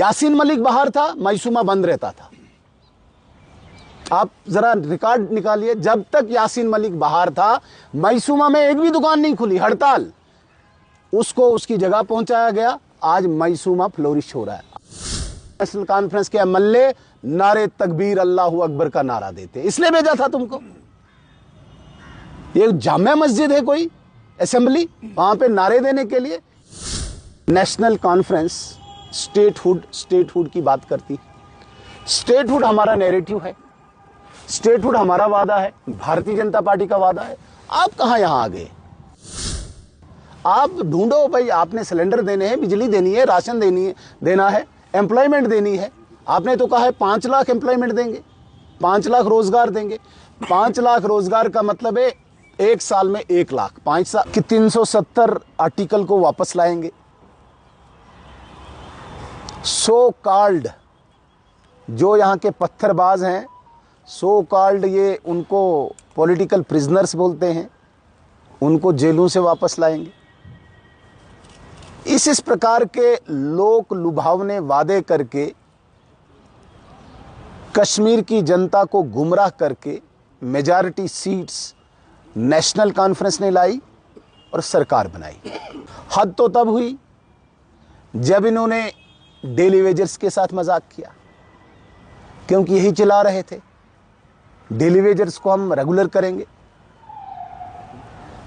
यासीन मलिक बाहर था, मायसूमा बंद रहता था। आप जरा रिकॉर्ड निकालिए, जब तक यासीन मलिक बाहर था मायसूमा में एक भी दुकान नहीं खुली, हड़ताल। उसको उसकी जगह पहुंचाया गया, आज मायसूमा फ्लोरिश हो रहा है। नेशनल कॉन्फ्रेंस के एमएलए नारे तकबीर अल्लाहू अकबर का नारा देते, इसलिए भेजा था तुमको। ये जामे मस्जिद है कोई असेंबली, वहां पे नारे देने के लिए? नेशनल कॉन्फ्रेंस स्टेटहुड की बात करती। स्टेटहुड हमारा नैरेटिव है, स्टेटहुड हमारा वादा है, भारतीय जनता पार्टी का वादा है। आप कहां यहां आ गए? आप ढूंढो भाई, आपने सिलेंडर देने हैं, बिजली देनी है, राशन देना है, एम्प्लॉयमेंट देनी है। आपने तो कहा है 5 लाख एम्प्लॉयमेंट देंगे, 5 लाख रोजगार देंगे। 5 लाख रोजगार का मतलब है एक साल में 1 लाख, 5 साल की 370 आर्टिकल को वापस लाएंगे। सो कॉल्ड जो यहाँ के पत्थरबाज हैं, सो कॉल्ड ये उनको पॉलिटिकल प्रिजनर्स बोलते हैं, उनको जेलों से वापस लाएंगे। इस प्रकार के लोक लुभावने वादे करके कश्मीर की जनता को गुमराह करके मेजॉरिटी सीट्स नेशनल कॉन्फ्रेंस ने लाई और सरकार बनाई। हद तो तब हुई जब इन्होंने डेली वेजर्स के साथ मजाक किया, क्योंकि यही चिल्ला रहे थे डेली वेजर्स को हम रेगुलर करेंगे।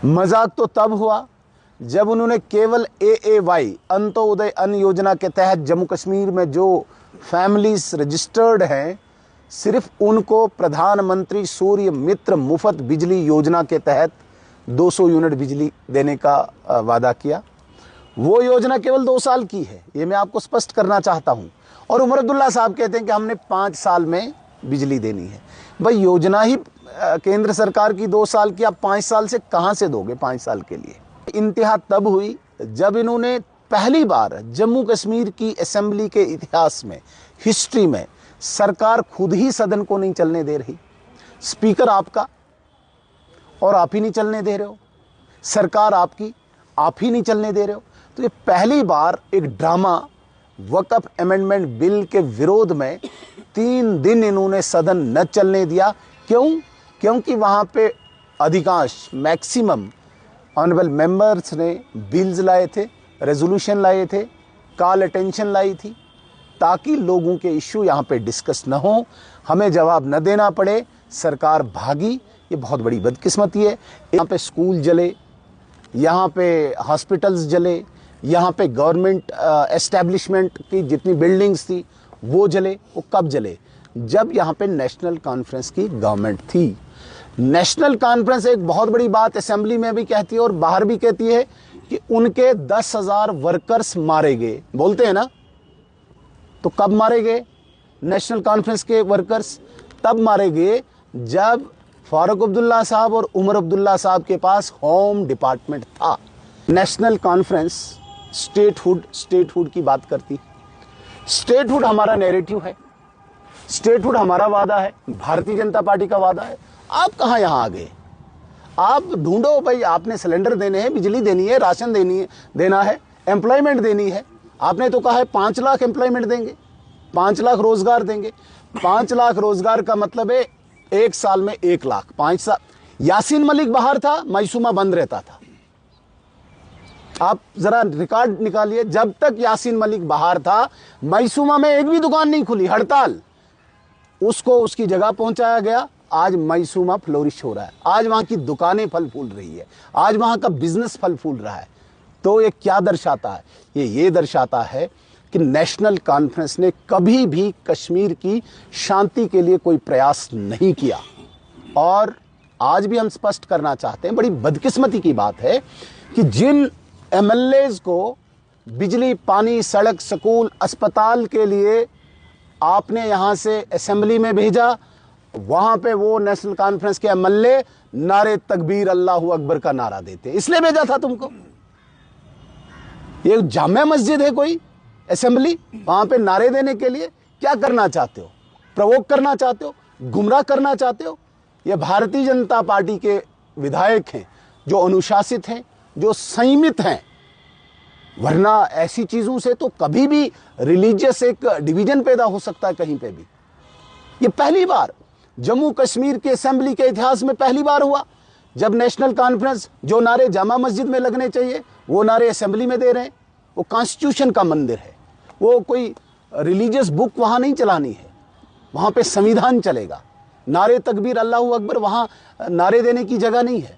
मजाक तो तब हुआ जब उन्होंने केवल AAY अंत्योदय अन्न योजना के तहत जम्मू कश्मीर में जो फैमिलीज रजिस्टर्ड हैं, सिर्फ उनको प्रधानमंत्री सूर्य मित्र मुफ्त बिजली योजना के तहत 200 यूनिट बिजली देने का वादा किया। वो योजना केवल 2 साल की है, ये मैं आपको स्पष्ट करना चाहता हूं। और उमर अब्दुल्ला साहब कहते हैं कि हमने 5 साल में बिजली देनी है। भाई योजना ही केंद्र सरकार की 2 साल की, आप 5 साल से कहां से दोगे 5 साल के लिए? इंतहा तब हुई जब इन्होंने पहली बार जम्मू कश्मीर की असेंबली के इतिहास में, हिस्ट्री में, सरकार खुद ही सदन को नहीं चलने दे रही। स्पीकर आपका और आप ही नहीं चलने दे रहे हो, सरकार आपकी, आप ही नहीं चलने दे रहे हो। तो ये पहली बार एक ड्रामा, वक्फ अमेंडमेंट बिल के विरोध में 3 दिन इन्होंने सदन न चलने दिया। क्यों? क्योंकि वहां पे अधिकांश मैक्सिमम ऑनरेबल मेंबर्स ने बिल्स लाए थे, रेजोल्यूशन लाए थे, कॉल अटेंशन लाई थी, ताकि लोगों के इश्यू यहाँ पे डिस्कस न हो, हमें जवाब न देना पड़े। सरकार भागी, ये बहुत बड़ी बदकिस्मती है। यहाँ पे स्कूल जले, यहाँ पे हॉस्पिटल्स जले, यहाँ पे गवर्नमेंट एस्टैब्लिशमेंट की जितनी बिल्डिंग्स थी वो जले। वो कब जले? जब यहाँ पे नेशनल कॉन्फ्रेंस की गवर्नमेंट थी। नेशनल कॉन्फ्रेंस एक बहुत बड़ी बात असेंबली में भी कहती है और बाहर भी कहती है कि उनके 10,000 वर्कर्स मारे गए, बोलते हैं ना। तो कब मारे गए नेशनल कॉन्फ्रेंस के वर्कर्स? तब मारे गए जब फारूक अब्दुल्ला साहब और उमर अब्दुल्ला साहब के पास होम डिपार्टमेंट था। नेशनल कॉन्फ्रेंस स्टेटहुड की बात करती। स्टेटहुड हमारा नैरेटिव है, स्टेटहुड हमारा वादा है, भारतीय जनता पार्टी का वादा है। आप कहां यहां आ गए? आप ढूंढो भाई, आपने सिलेंडर देने हैं, बिजली देनी है, राशन देना है, एम्प्लॉयमेंट देनी है। आपने तो कहा है 5 लाख एम्प्लॉयमेंट देंगे, 5 लाख रोजगार देंगे। 5 लाख रोजगार का मतलब है एक साल में 1 लाख, 5 साल। यासीन मलिक बाहर था, मायसूमा बंद रहता था। आप जरा रिकॉर्ड निकालिए, जब तक यासीन मलिक बाहर था मायसूमा में एक भी दुकान नहीं खुली, हड़ताल। उसको उसकी जगह पहुंचाया गया, आज मायसूमा फ्लोरिश हो रहा है। आज वहां की दुकानें फल फूल रही है, आज वहां का बिजनेस फल फूल रहा है। तो ये क्या दर्शाता है? ये दर्शाता है कि नेशनल कॉन्फ्रेंस ने कभी भी कश्मीर की शांति के लिए कोई प्रयास नहीं किया। और आज भी हम स्पष्ट करना चाहते हैं, बड़ी बदकिस्मती की बात है कि जिन एमएलएज को बिजली, पानी, सड़क, स्कूल, अस्पताल के लिए आपने यहां से असेंबली में भेजा, वहां पे वो नेशनल कॉन्फ्रेंस के एमएलए नारे तकबीर अल्लाहू अकबर का नारा देते, इसलिए भेजा था तुमको। ये जामे मस्जिद है कोई असेंबली, वहां पे नारे देने के लिए? क्या करना चाहते हो? प्रवोक करना चाहते हो? गुमराह करना चाहते हो? ये भारतीय जनता पार्टी के विधायक हैं जो अनुशासित हैं, जो संयमित हैं, वरना ऐसी चीजों से तो कभी भी रिलीजियस एक डिवीजन पैदा हो सकता है कहीं पे भी। ये पहली बार जम्मू कश्मीर के असेंबली के इतिहास में पहली बार हुआ जब नेशनल कॉन्फ्रेंस जो नारे जामा मस्जिद में लगने चाहिए वो नारे असेंबली में दे रहे हैं। वो कॉन्स्टिट्यूशन का मंदिर है, वो कोई रिलीजियस बुक वहां नहीं चलानी है, वहां पे संविधान चलेगा। नारे तकबीर अल्लाहू अकबर वहां नारे देने की जगह नहीं है।